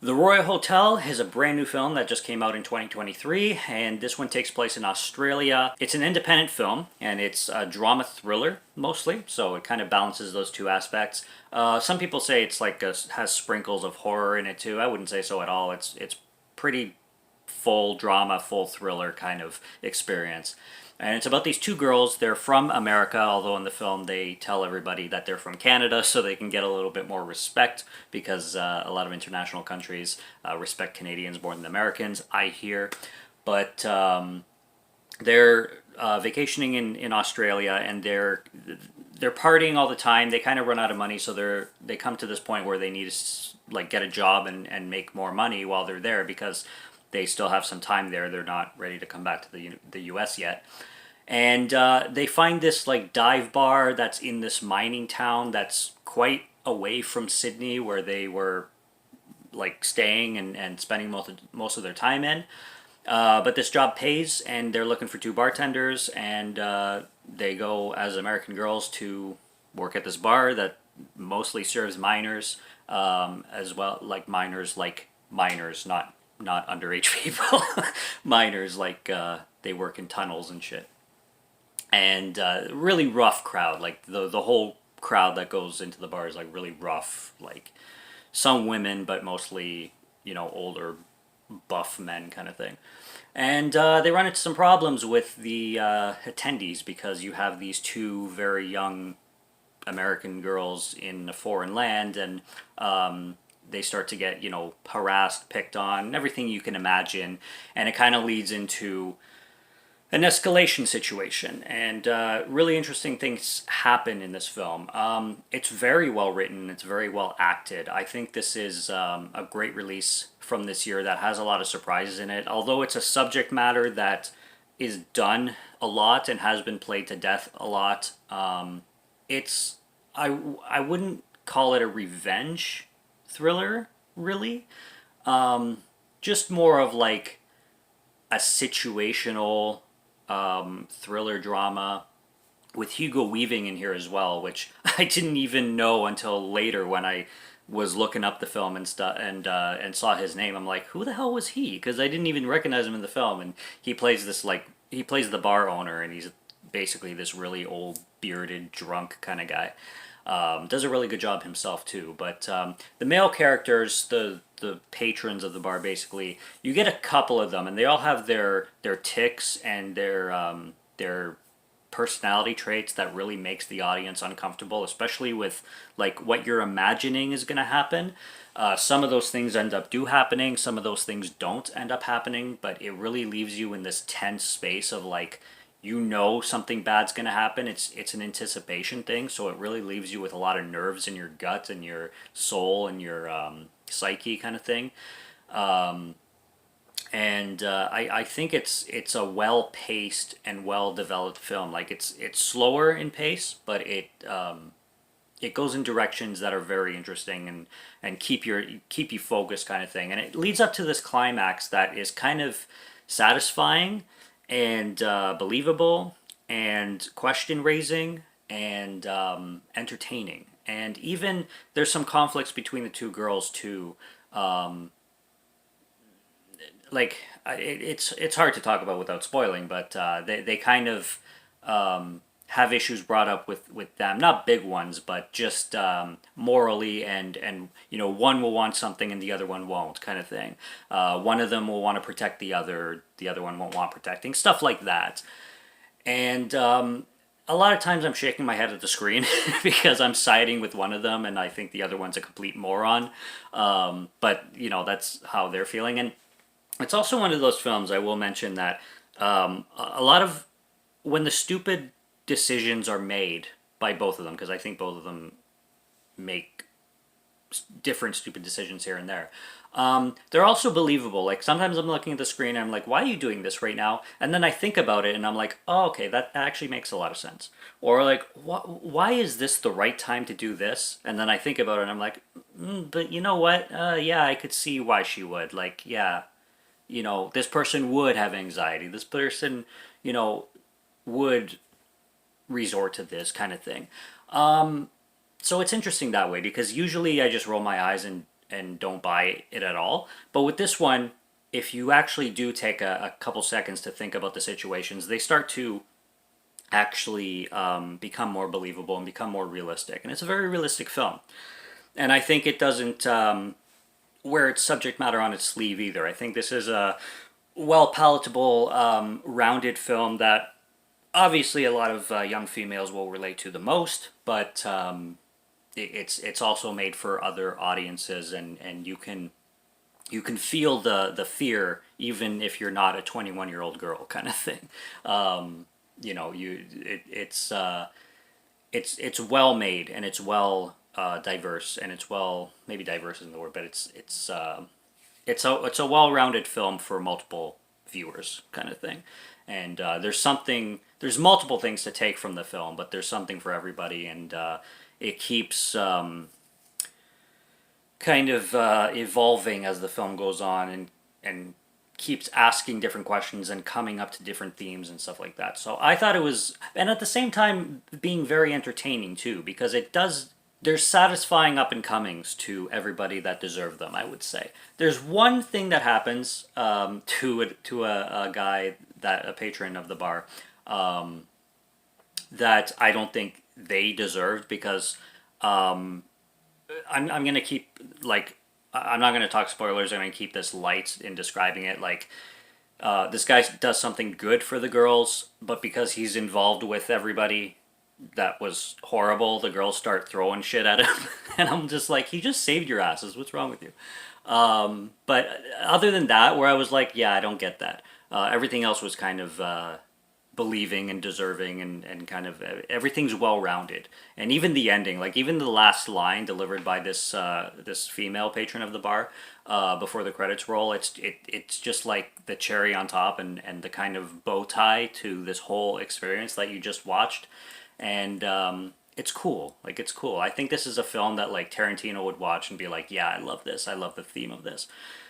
The Royal Hotel is a brand new film that just came out in 2023, and this one takes place in Australia. It's an independent film, and it's a drama thriller mostly, so it kind of balances those two aspects. Some people say it's like has sprinkles of horror in it too. I wouldn't say so at all. It's pretty full drama, full thriller kind of experience. And it's about these two girls. They're from America, although in the film they tell everybody that they're from Canada so they can get a little bit more respect because a lot of international countries respect Canadians more than Americans, I hear. But they're vacationing in Australia and they're partying all the time. They kind of run out of money, so they come to this point where they need to like get a job and make more money while they're there because they still have some time there. They're not ready to come back to the U.S. yet. And they find this like dive bar that's in this mining town that's quite away from Sydney where they were like staying and spending most of their time in. But this job pays, and they're looking for two bartenders, and they go as American girls to work at this bar that mostly serves minors, as well, like minors, not underage people, minors like they work in tunnels and shit, and really rough crowd. Like the whole crowd that goes into the bar is like really rough, like some women, but mostly older buff men kind of thing. And they run into some problems with the attendees because you have these two very young American girls in a foreign land, and they start to get harassed, picked on, everything you can imagine, and it kind of leads into an escalation situation, and really interesting things happen in this film. It's very well written, it's very well acted. I think this is a great release from this year that has a lot of surprises in it. Although it's a subject matter that is done a lot and has been played to death a lot, it's I wouldn't call it a revenge thriller, really. Just more of like a situational thriller drama with Hugo Weaving in here as well, which I didn't even know until later when I was looking up the film and stuff and saw his name. I'm like, who the hell was he? Because I didn't even recognize him in the film. And he plays the bar owner, and he's basically this really old bearded drunk kind of guy. Does a really good job himself too. But the male characters, the patrons of the bar, basically, you get a couple of them, and they all have their ticks and their personality traits that really makes the audience uncomfortable, especially with like what you're imagining is going to happen. Some of those things end up happening. Some of those things don't end up happening, but it really leaves you in this tense space of like something bad's going to happen. It's an anticipation thing, so it really leaves you with a lot of nerves in your gut and your soul and your psyche kind of thing. And I think it's a well paced and well developed film. Like it's slower in pace, but it goes in directions that are very interesting and keep you focused kind of thing. And it leads up to this climax that is kind of satisfying and believable and question raising and entertaining. And even there's some conflicts between the two girls too. It's hard to talk about without spoiling, but they kind of have issues brought up with them, not big ones, but just morally and one will want something and the other one won't, kind of thing. One of them will want to protect the other one won't want protecting, stuff like that. And a lot of times I'm shaking my head at the screen because I'm siding with one of them and I think the other one's a complete moron. But that's how they're feeling. And it's also one of those films, I will mention, that a lot of when the stupid decisions are made by both of them, because I think both of them make different stupid decisions here and there. They're also believable. Like sometimes I'm looking at the screen and I'm like, why are you doing this right now? And then I think about it and I'm like, oh, okay, that actually makes a lot of sense. Or like, why is this the right time to do this? And then I think about it and I'm like, but you know what? Yeah, I could see why she would. Like, yeah, this person would have anxiety. This person, would resort to this kind of thing. So it's interesting that way because usually I just roll my eyes and don't buy it at all. But with this one, if you actually do take a couple seconds to think about the situations, they start to actually become more believable and become more realistic. And it's a very realistic film. And I think it doesn't wear its subject matter on its sleeve either. I think this is a well palatable, rounded film that obviously a lot of young females will relate to the most, but it's also made for other audiences, and you can feel the fear even if you're not a 21-year-old girl kind of thing. You know, it's well made, and it's well diverse, and it's well, maybe diverse isn't the word, but it's a well rounded film for multiple viewers kind of thing. And there's multiple things to take from the film, but there's something for everybody, and it keeps kind of evolving as the film goes on, and keeps asking different questions and coming up to different themes and stuff like that. So I thought it was, and at the same time being very entertaining too, because it does, there's satisfying up and comings to everybody that deserve them, I would say. There's one thing that happens to a guy, that a patron of the bar, that I don't think they deserved, because I'm gonna keep, like, I'm not gonna talk spoilers. I'm gonna keep this light in describing it. Like, this guy does something good for the girls, but because he's involved with everybody that was horrible, the girls start throwing shit at him, and I'm just like, he just saved your asses. What's wrong with you? But other than that, where I was like, yeah, I don't get that. Everything else was kind of believing and deserving, and kind of everything's well rounded. And even the ending, like even the last line delivered by this female patron of the bar before the credits roll, it's just like the cherry on top, and the kind of bow tie to this whole experience that you just watched. And it's cool. Like, it's cool. I think this is a film that like Tarantino would watch and be like, yeah, I love this. I love the theme of this.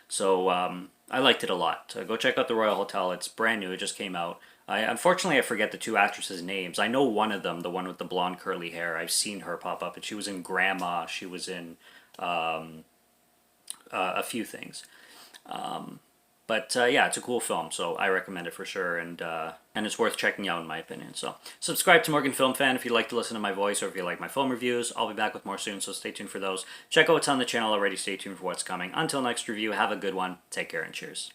So I liked it a lot. Go check out The Royal Hotel. It's brand new. It just came out. Unfortunately, I forget the two actresses' names. I know one of them, the one with the blonde curly hair. I've seen her pop up, and she was in Grandma. She was in a few things. But yeah, it's a cool film, so I recommend it for sure, and it's worth checking out in my opinion. So subscribe to Morgan Film Fan if you like to listen to my voice, or if you like my film reviews. I'll be back with more soon, so stay tuned for those. Check out what's on the channel already. Stay tuned for what's coming. Until next review, have a good one. Take care and cheers.